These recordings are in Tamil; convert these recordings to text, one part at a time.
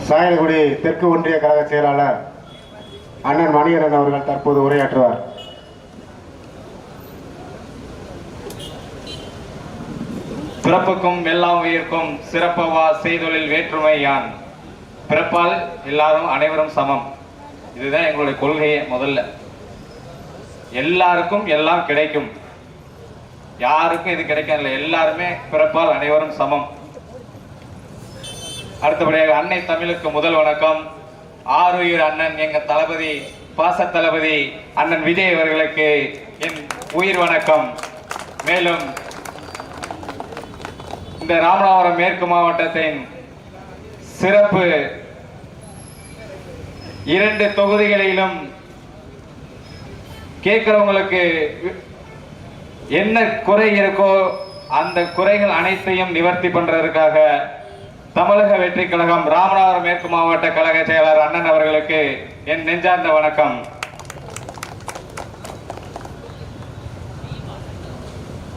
சாயல்குடி தெற்கு ஒன்றிய கழக செயலாளர் அண்ணன் மணிகரன் அவர்கள் தற்போது உரையாற்றுவார். பிறப்புக்கும் எல்லா உயிர்க்கும் சிறப்பவா செய்தொழில் வேற்றுமை யான். பிறப்பால் எல்லாரும் அனைவரும் சமம். இதுதான் எங்களுடைய கொள்கையே. முதல்ல எல்லாருக்கும் எல்லாம் கிடைக்கும், யாருக்கும் இது கிடைக்கல. எல்லாருமே பிறப்பால் அனைவரும் சமம். அடுத்தபடியாக அன்னை தமிழுக்கு முதல் வணக்கம். ஆருயிர் அண்ணன் எங்க தளபதி, பாச தளபதி அண்ணன் விஜய் அவர்களுக்கு என் உயிர் வணக்கம். மேலும் இந்த ராமநாதபுரம் மேற்கு மாவட்டத்தின் சிறப்பு 2 தொகுதிகளிலும் கேட்கிறவங்களுக்கு என்ன குறை இருக்கோ அந்த குறைகள் அனைத்தையும் நிவர்த்தி பண்றதற்காக தமிழக வெற்றி கழகம் ராமநாதபுரம் மேற்கு மாவட்ட கழக செயலாளர் அண்ணன் அவர்களுக்கு என் நெஞ்சார்ந்த வணக்கம்.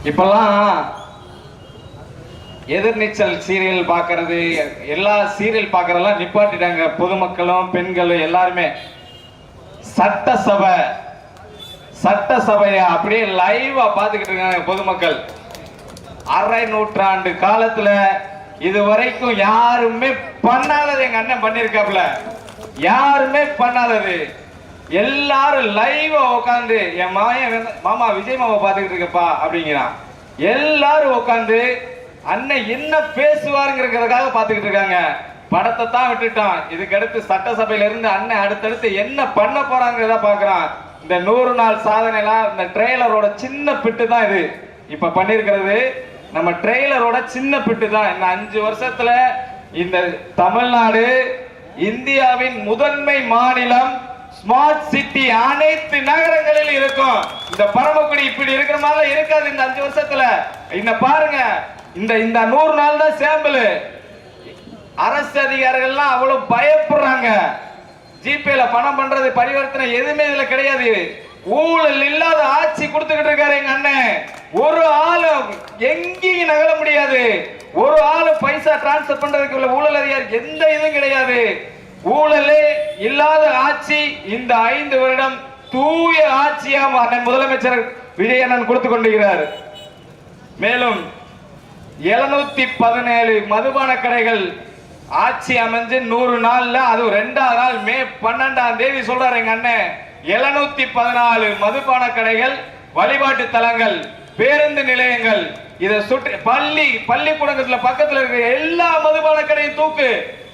இப்பெல்லாம் எதிர்நீச்சல் சீரியல் பார்க்கறது, எல்லா சீரியல் பார்க்கறதெல்லாம் நிப்பாட்டிட்டாங்க. பொதுமக்களும் பெண்களும் எல்லாருமே சட்டசபையை அப்படியே லைவா பார்த்துக்கிட்டு இருக்காங்க பொதுமக்கள். அரை நூற்றாண்டு காலத்துல இதுவரைக்கும் யாருமே பண்ணாதது எங்க அண்ணன் பண்ணிருக்காப்ல. யாருமே பண்ணாதது. எல்லாரும் லைவா உட்காந்து என் மாமா விஜய் மாமா பார்த்துக்கிட்டு இருக்கப்பா அப்படிங்கிறான். எல்லாரும் உட்காந்து அண்ணன் என்ன பேசுவாருங்கிறதுக்காக பார்த்துக்கிட்டு இருக்காங்க. படத்தை தான் விட்டுட்டான். இதுக்கு அடுத்து சட்டசபையில இருந்து அண்ணன் அடுத்தடுத்து என்ன பண்ண போறாங்கிறத பாக்குறான். இந்த 100 நாள் சாதனைலாம் இந்த ட்ரெய்லரோட சின்ன பிட்டு தான். இது இப்ப பண்ணிருக்கிறது நம்ம ட்ரெய்லரோட சின்ன பிட்டு தான். இந்த 5 வருஷத்துல இந்த தமிழ்நாடு இந்தியாவின் முதன்மை மாநிலம், ஸ்மார்ட் சிட்டி அனைத்து நகரங்களில் இருக்கும். இந்த பரமக்குடி இப்படி இருக்கிற மாதிரி இருக்காது இந்த 5 வருஷத்துல. இந்த பாருங்க, இந்த 100 நாள் தான் சாம்பிள். அரசு அதிகாரிகள்லாம் அவ்வளவு பயப்படுறாங்க. ஜிபேல பணம் பண்றது, பரிவர்த்தனை எதுவுமே இதுல கிடையாது. ஊழல் இல்லாத ஆட்சி கொடுத்துக்கிட்டு இருக்காரு எங்க அண்ணன். ஒரு ஆளு எங்கேயும் நகர முடியாது. ஒரு ஆளு பைசா டிரான்ஸ்பர் பண்றதுக்கு உள்ள ஊழல் அதிகாரி எந்த இதுவும் கிடையாது. ஊழலே இல்லாத ஆட்சி இந்த 5 வருடம் தூய ஆட்சியா அண்ணன் முதலமைச்சர் விஜய் அண்ணன் கொடுத்து கொண்டிருக்கிறார். மேலும் 717 மதுபான கடைகள் ஆட்சி அமைஞ்சு 100 நாள்ல, அது 2ஆம் நாள் மே 12ஆம் தேதி சொல்றாரு எங்க அண்ணன். 714 மதுபான கடைகள், வழிபாட்டு தலங்கள், பேருந்து நிலையங்கள், இதை சுற்றி பள்ளிக்கூடத்துல பக்கத்துல இருக்க எல்லா மதுபான கடையும் தூக்கு.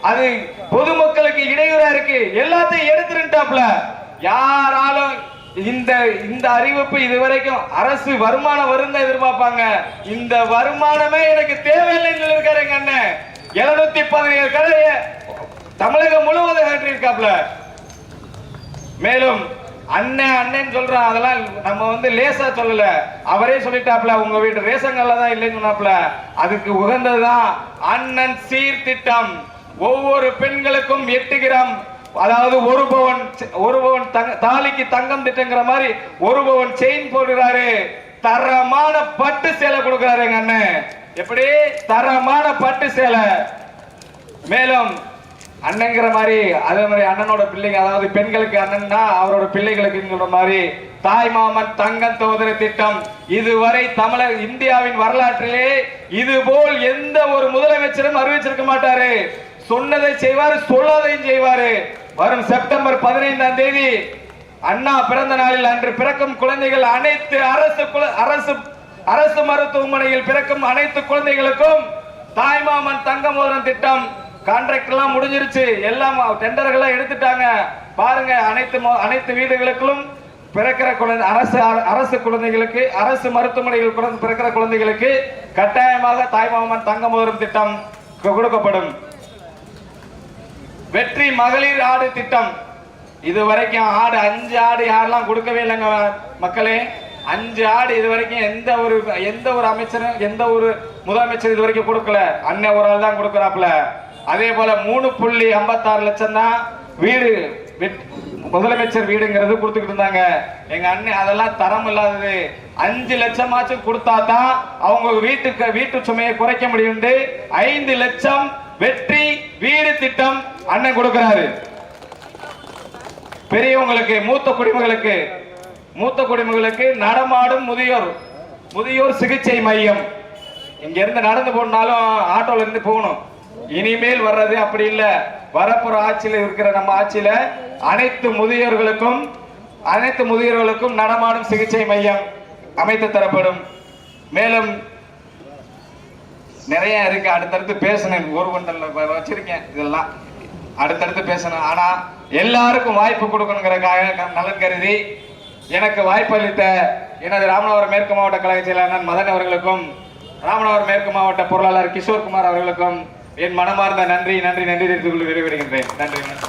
அது பொதுமக்களுக்கு இடையூறா இருக்கு. எல்லாத்தையும் எடுத்துட்டாப்ல. யாராலும் இந்த அறிவிப்பு இதுவரைக்கும் அரசு வருமானம் வரும் தான் எதிர்பார்ப்பாங்க. இந்த வருமானமே எனக்கு தேவையில்லைன்னு சொல்லியிருக்காரு எங்க அண்ணன். 717 கடையை தமிழகம் முழுவதும் கட்டியிருக்காப்ல. மேலும் அண்ணன் சொல்றான். அதெல்லாம் நம்ம லேசா சொல்லல, அவரே சொல்லிட்டாப்ல. உங்க வீட்டு ரேஷன்கள்ல தான் இல்லைன்னு சொன்னாப்ல. அதுக்கு உகந்ததுதான் அண்ணன் சீர்திட்டம். ஒவ்வொரு பெண்களுக்கும் 8 கிராம், அதாவது 1 பவுன் தாலிக்கு தங்கம் திட்டங்கிற மாதிரி 1 பவுன் செயின் போடுறாரு. தரமான பட்டு சேலை கொடுக்கிறாரு எங்க அண்ணன். எப்படி தரமான பட்டு சேலை. மேலும் அண்ணங்கிற மாதிரி அதே மாதிரி அண்ணனோட பிள்ளைங்க, அதாவது பெண்களுக்கு அண்ணன்னா அவரோட பிள்ளைகளுக்கு மாதிரி தாய்மாமன் தங்கம் தோதர திட்டம் இதுவரை இந்தியாவின் வரலாற்றிலே இது போல் எந்த ஒரு முதலமைச்சரும் அறிவிச்சிருக்க மாட்டாரு. சொன்னதை செய்வாரு, சொல்லாதையும் செய்வாரு. வரும் செப்டம்பர் 15ஆம் தேதி அண்ணா பிறந்த நாளில் அன்று பிறக்கும் குழந்தைகள் அனைத்து அரசு மருத்துவமனையில் பிறக்கும் அனைத்து குழந்தைகளுக்கும் தாய்மாமன் தங்க மோதிரம் திட்டம். கான்ட்ராக்ட் எல்லாம் முடிஞ்சிருச்சு. எல்லாம் டெண்டர்கள் எடுத்துட்டாங்க. பாருங்க, அனைத்து வீடுகளுக்கும் பிறக்கிற குழந்தை, அரசு குழந்தைகளுக்கு, அரசு மருத்துவமனைகள் பிறக்கிற குழந்தைகளுக்கு கட்டாயமாக தாய்மாமன் தங்க மோதிரம் திட்டம் கொடுக்கப்படும். வெற்றி மகளிர் ஆடு திட்டம். இதுவரைக்கும் 5 ஆடு யாரெல்லாம் கொடுக்கவே இல்லைங்க மக்களே. 5 ஆடு இதுவரைக்கும் எந்த ஒரு அமைச்சரும், எந்த ஒரு முதலமைச்சர் இதுவரைக்கும் கொடுக்கல. அண்ணன் ஒரு ஆள் தான் கொடுக்கிறாப்ல. அதே போல 3.56 லட்சம் தான் வீடு, முதலமைச்சர் வீடுங்கிறது கொடுத்துக்கிட்டு இருந்தாங்க எங்க அண்ணன். அதெல்லாம் தரம் இல்லாதது. 5 லட்சமாச்சும் கொடுத்தா தான் அவங்க வீட்டு சுமையை குறைக்க முடியும். 5 லட்சம் வெற்றி திட்டம் அண்ணன் கொடுக்கிறாரு. பெரியவங்களுக்கு, மூத்த குடிமகளுக்கு நடமாடும் முதியோர் சிகிச்சை மையம். இங்க இருந்து நடந்து போனாலும் ஆட்டோல இருந்து போகணும். இனிமேல் வர்றது அப்படி இல்ல. வரப்புற ஆட்சியில இருக்கிற நம்ம ஆட்சியில அனைத்து முதியோர்களுக்கும் நடமாடும் சிகிச்சை மையம் அமைத்து தரப்படும். மேலும் நிறைய இருக்கு, அடுத்தடுத்து பேசணும். ஒரு கொண்டல் வச்சிருக்கேன், இதெல்லாம் அடுத்தடுத்து பேசணும். ஆனா எல்லாருக்கும் வாய்ப்பு கொடுக்கணுங்கிறதுக்காக நலன் கருதி எனக்கு வாய்ப்பு அளித்த எனது ராமநாதபுரம் மேற்கு மாவட்ட கழக செயலாளர் மதன் அவர்களுக்கும், ராமநாதபுரம் மேற்கு மாவட்ட பொருளாளர் கிஷோர் குமார் அவர்களுக்கும் என் மனமார்ந்த நன்றி தெரிவித்துக் கொண்டு விடைபெறுகின்றேன். நன்றி.